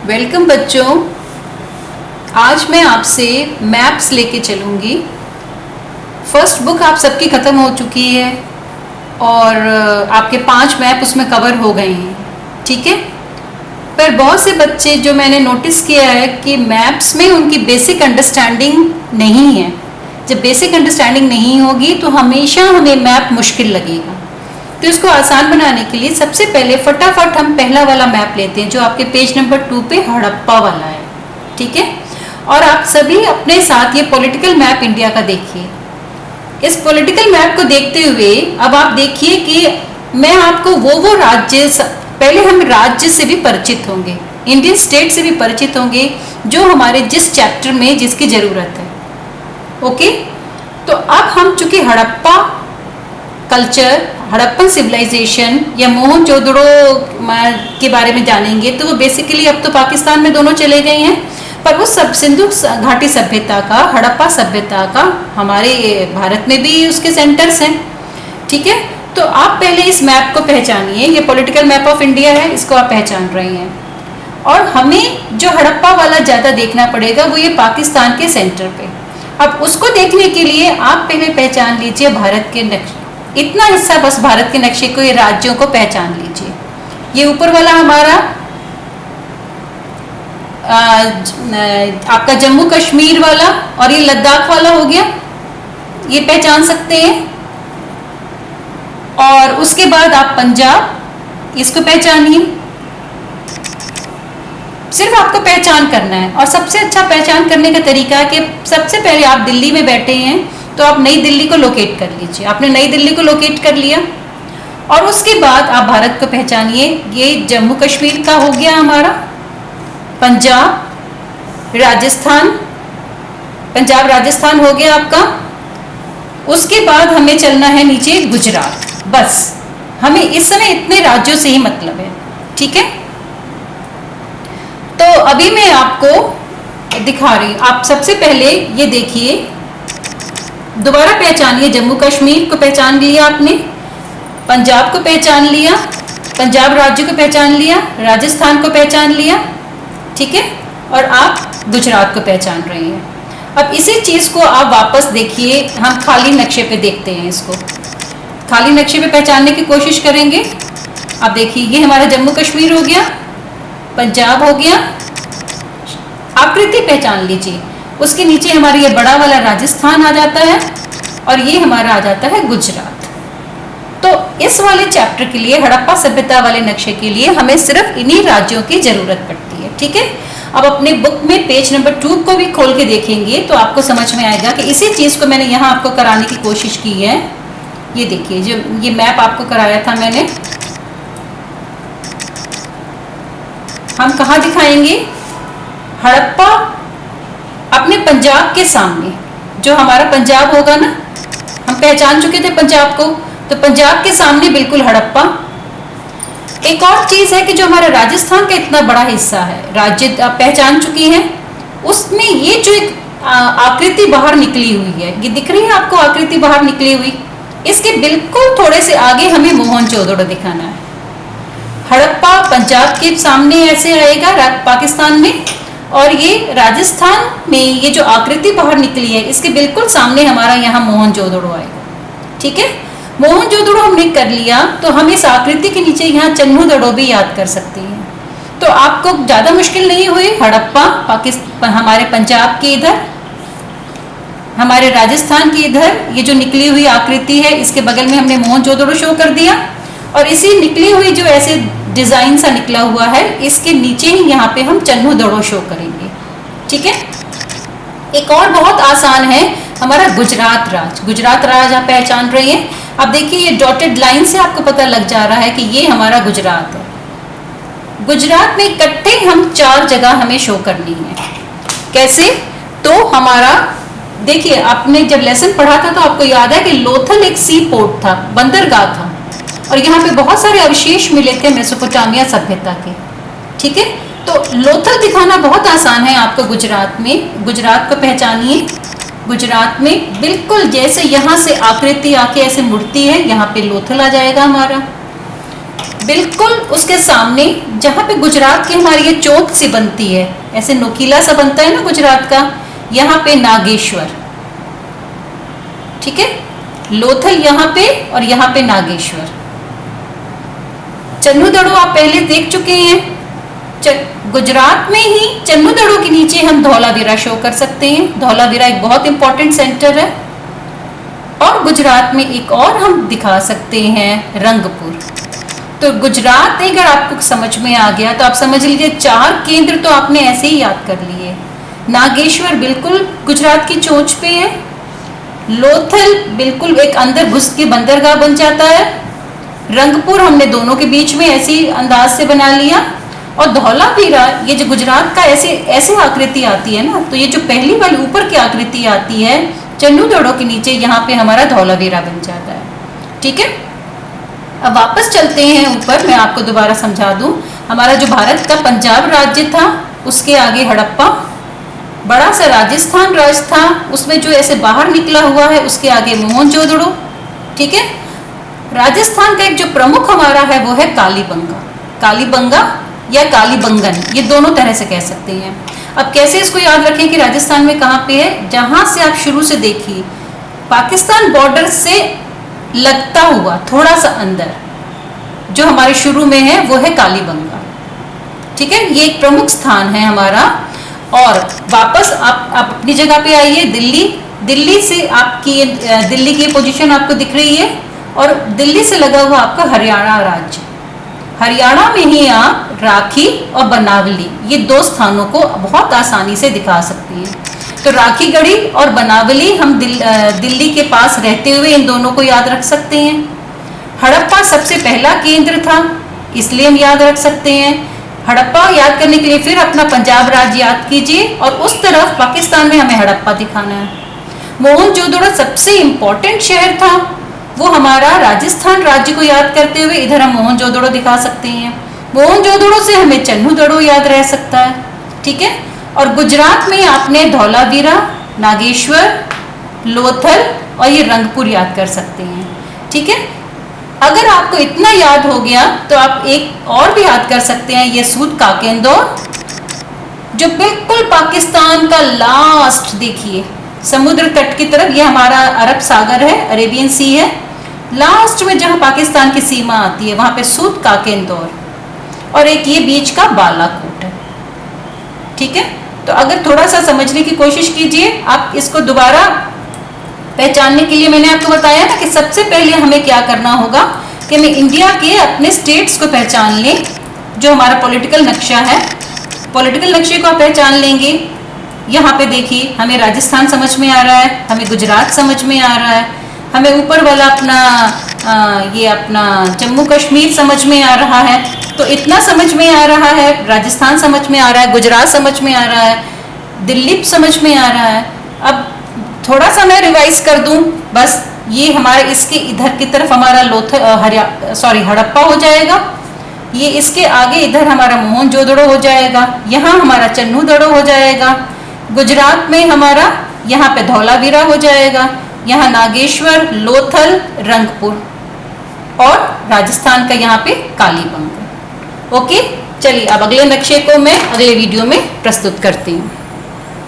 Welcome बच्चों। आज मैं आपसे मैप्स लेके चलूँगी। फर्स्ट बुक आप सबकी ख़त्म हो चुकी है और आपके 5 मैप उसमें कवर हो गए हैं, ठीक है। पर बहुत से बच्चे जो मैंने नोटिस किया है कि मैप्स में उनकी बेसिक अंडरस्टैंडिंग नहीं है। जब बेसिक अंडरस्टैंडिंग नहीं होगी तो हमेशा हमें मैप मुश्किल लगेगा। तो इसको आसान बनाने के लिए सबसे पहले फटाफट हम पहला वाला मैप लेते हैं जो आपके पेज नंबर 2 पे हड़प्पा वाला है, ठीक है। और आप सभी अपने साथ ये पॉलिटिकल मैप इंडिया का देखिए। इस पॉलिटिकल मैप को देखते हुए अब आप देखिए कि मैं आपको वो राज्य, पहले हम राज्य से भी परिचित होंगे, इंडियन स्टेट से भी परिचित होंगे जो हमारे जिस चैप्टर में जिसकी ज़रूरत है। ओके, तो अब हम चूंकि हड़प्पा कल्चर, हड़प्पन सिविलाइजेशन या मोहनजोदड़ो के बारे में जानेंगे तो वो बेसिकली अब तो पाकिस्तान में दोनों चले गए हैं, पर वो सब सिंधु घाटी सभ्यता का, हड़प्पा सभ्यता का हमारे भारत में भी उसके सेंटर्स हैं, ठीक है। तो आप पहले इस मैप को पहचानिए। ये पॉलिटिकल मैप ऑफ इंडिया है, इसको आप पहचान रहे हैं। और हमें जो हड़प्पा वाला ज़्यादा देखना पड़ेगा वो ये पाकिस्तान के सेंटर पे। अब उसको देखने के लिए आप पहले पहचान लीजिए भारत के नक्शे, इतना हिस्सा बस भारत के नक्शे को, ये राज्यों को पहचान लीजिए। ये ऊपर वाला हमारा आपका जम्मू कश्मीर वाला और ये लद्दाख वाला हो गया, ये पहचान सकते हैं। और उसके बाद आप पंजाब, इसको पहचानिए। सिर्फ आपको पहचान करना है। और सबसे अच्छा पहचान करने का तरीका है कि सबसे पहले आप दिल्ली में बैठे हैं तो आप नई दिल्ली को लोकेट कर लीजिए। आपने नई दिल्ली को लोकेट कर लिया और उसके बाद आप भारत को पहचानिए। ये जम्मू कश्मीर का हो गया हमारा, पंजाब, राजस्थान, पंजाब राजस्थान हो गया आपका। उसके बाद हमें चलना है नीचे गुजरात। बस हमें इस समय इतने राज्यों से ही मतलब है, ठीक है। तो अभी मैं आपको दिखा रही हूँ। आप सबसे पहले ये देखिए, दोबारा पहचानिए। जम्मू कश्मीर को पहचान लिया आपने, पंजाब को पहचान लिया, पंजाब राज्य को पहचान लिया, राजस्थान को पहचान लिया, ठीक है। और आप गुजरात को पहचान रहे हैं। अब इसी चीज़ को आप वापस देखिए, हम खाली नक्शे पे देखते हैं। इसको खाली नक्शे पे पहचानने की कोशिश करेंगे। अब देखिए, ये हमारा जम्मू कश्मीर हो गया, पंजाब हो गया, आकृति पहचान लीजिए। उसके नीचे हमारा ये बड़ा वाला राजस्थान आ जाता है और ये हमारा आ जाता है गुजरात। तो इस वाले चैप्टर के लिए, हड़प्पा सभ्यता वाले नक्शे के लिए हमें सिर्फ इन्हीं राज्यों की जरूरत पड़ती है, ठीक है। अब अपने बुक में पेज नंबर 2 को भी खोल के देखेंगे तो आपको समझ में आएगा कि इसी चीज़ को मैंने यहाँ आपको कराने की कोशिश की है। ये देखिए, जो ये मैप आपको कराया था मैंने, हम कहाँ दिखाएंगे? हड़प्पा अपने पंजाब के सामने, जो हमारा पंजाब होगा ना, हम पहचान चुके थे पंजाब को, तो पंजाब के सामने बिल्कुल हड़प्पा। एक और चीज़ है कि जो हमारा राजस्थान का इतना बड़ा हिस्सा है, राज्य आप पहचान चुकी हैं, उसमें ये जो एक आकृति बाहर निकली हुई है, ये दिख रही है आपको आकृति बाहर निकली हुई, इसके बिल्कुल थोड़े से आगे हमें मोहनजोदड़ो दिखाना है। हड़प्पा पंजाब के सामने ऐसे आएगा पाकिस्तान में, और ये राजस्थान में ये जो आकृति बाहर निकली है इसके बिल्कुल सामने हमारा यहाँ मोहनजोदड़ो आएगा, ठीक है। मोहनजोदड़ो हमने कर लिया तो हम इस आकृति के नीचे यहाँ चन्हूदड़ो भी याद कर सकते हैं। तो आपको ज़्यादा मुश्किल नहीं हुई। हड़प्पा पाकिस्तान, हमारे पंजाब के इधर, हमारे राजस्थान के इधर ये जो निकली हुई आकृति है इसके बगल में हमने मोहनजोदड़ो शो कर दिया, और इसी निकली हुई जो ऐसे डिज़ाइन सा निकला हुआ है इसके नीचे ही यहाँ पे हम चन्हूदड़ो शो करेंगे, ठीक है। एक और बहुत आसान है हमारा गुजरात राज्य। गुजरात राज्य आप पहचान रहे हैं। अब देखिए, ये डॉटेड लाइन से आपको पता लग जा रहा है कि ये हमारा गुजरात है। गुजरात में इकट्ठे हम 4 जगह हमें शो करनी है। कैसे? तो हमारा देखिए, आपने जब लेसन पढ़ा था तो आपको याद है कि लोथल एक सी पोर्ट था, बंदरगाह था, और यहाँ पे बहुत सारे अवशेष मिले थे मेसोपोटामिया सभ्यता के, ठीक है। तो लोथल दिखाना बहुत आसान है आपको गुजरात में। गुजरात को पहचानिए। गुजरात में बिल्कुल जैसे यहाँ से आकृति आके ऐसे मुड़ती है, यहाँ पे लोथल आ जाएगा हमारा। बिल्कुल उसके सामने जहां पे गुजरात की हमारी ये चोट सी बनती है, ऐसे नुकीला सा बनता है ना गुजरात का, यहाँ पे नागेश्वर। ठीक है, लोथल यहाँ पे और यहाँ पे नागेश्वर। चन्नूदड़ो आप पहले देख चुके हैं। गुजरात में ही चन्नूदड़ो के नीचे हम धौलावीरा शो कर सकते हैं। धौलावीरा एक बहुत इंपॉर्टेंट सेंटर है। और गुजरात में एक और हम दिखा सकते हैं रंगपुर। तो गुजरात अगर आपको समझ में आ गया तो आप समझ लीजिए 4 केंद्र तो आपने ऐसे ही याद कर लिए। नागेश्वर बिल्कुल गुजरात की चोंच पे है। लोथल बिल्कुल एक अंदर घुस के बंदरगाह बन जाता है। रंगपुर हमने दोनों के बीच में ऐसी अंदाज से बना लिया। और धौलावीरा ये जो गुजरात का ऐसे ऐसे आकृति आती है ना, तो ये जो पहली वाली ऊपर की आकृति आती है चन्नूदड़ो के नीचे, यहाँ पे हमारा धौलावीरा बन जाता है। ठीक है, अब वापस चलते हैं ऊपर। मैं आपको दोबारा समझा दूं, हमारा जो भारत का पंजाब राज्य था उसके आगे हड़प्पा, बड़ा सा राजस्थान राज्य था उसमें जो ऐसे बाहर निकला हुआ है उसके आगे मोहनजोदड़ो। ठीक है, राजस्थान का एक जो प्रमुख हमारा है वो है कालीबंगा। कालीबंगा या कालीबंगन, ये दोनों तरह से कह सकते हैं। अब कैसे इसको याद रखें कि राजस्थान में कहाँ पे है? जहां से आप शुरू से देखिए पाकिस्तान बॉर्डर से लगता हुआ थोड़ा सा अंदर जो हमारे शुरू में है वो है कालीबंगा। ठीक है, ये एक प्रमुख स्थान है हमारा। और वापस आप अपनी जगह पे आइए। दिल्ली, दिल्ली से आपकी दिल्ली की पोजीशन आपको दिख रही है और दिल्ली से लगा हुआ आपका हरियाणा राज्य। हरियाणा में ही आप राखी और बनावली, ये 2 स्थानों को बहुत आसानी से दिखा सकती है। तो राखीगढ़ी और बनावली हम दिल्ली के पास रहते हुए इन दोनों को याद रख सकते हैं। हड़प्पा सबसे पहला केंद्र था इसलिए हम याद रख सकते हैं। हड़प्पा याद करने के लिए फिर अपना पंजाब राज्य याद कीजिए और उस तरफ पाकिस्तान में हमें हड़प्पा दिखाना है। मोहनजोदड़ो सबसे इंपॉर्टेंट शहर था, वो हमारा राजस्थान राज्य को याद करते हुए इधर हम मोहनजोदड़ो दिखा सकते हैं। मोहनजोदड़ो से हमें चन्नूदड़ो याद रह सकता है। ठीक है, और गुजरात में आपने धौलावीरा, नागेश्वर, लोथल और ये रंगपुर याद कर सकते हैं। ठीक है, अगर आपको इतना याद हो गया तो आप एक और भी याद कर सकते हैं, ये सूद काकेंदौर जो बिल्कुल पाकिस्तान का लास्ट, देखिए समुद्र तट की तरफ, ये हमारा अरब सागर है, अरेबियन सी है, लास्ट में जहां पाकिस्तान की सीमा आती है वहां पे सूद काकेंदौर, और एक ये बीच का बालाकोट है। ठीक है, तो अगर थोड़ा सा समझने की कोशिश कीजिए आप इसको दोबारा पहचानने के लिए। मैंने आपको बताया ना कि सबसे पहले हमें क्या करना होगा कि हमें इंडिया के अपने स्टेट्स को पहचान लें। जो हमारा पॉलिटिकल नक्शा है, पॉलिटिकल नक्शे को आप पहचान लेंगे। यहाँ पे देखिए हमें राजस्थान समझ में आ रहा है, हमें गुजरात समझ में आ रहा है, हमें ऊपर वाला अपना ये अपना जम्मू कश्मीर समझ में आ रहा है। तो इतना समझ में आ रहा है, राजस्थान समझ में आ रहा है, गुजरात समझ में आ रहा है, दिल्ली समझ में आ रहा है। अब थोड़ा सा मैं रिवाइज कर दूं, बस ये हमारे इसके इधर की तरफ हमारा हड़प्पा हो जाएगा, ये इसके आगे इधर हमारा मोहनजोदड़ो हो जाएगा, यहाँ हमारा चन्नूदड़ो हो जाएगा, गुजरात में हमारा यहाँ पे धौलावीरा हो जाएगा, यहाँ नागेश्वर, लोथल, रंगपुर, और राजस्थान का यहाँ पे कालीबंगा। ओके, चलिए अब अगले नक्शे को मैं अगले वीडियो में प्रस्तुत करती हूँ।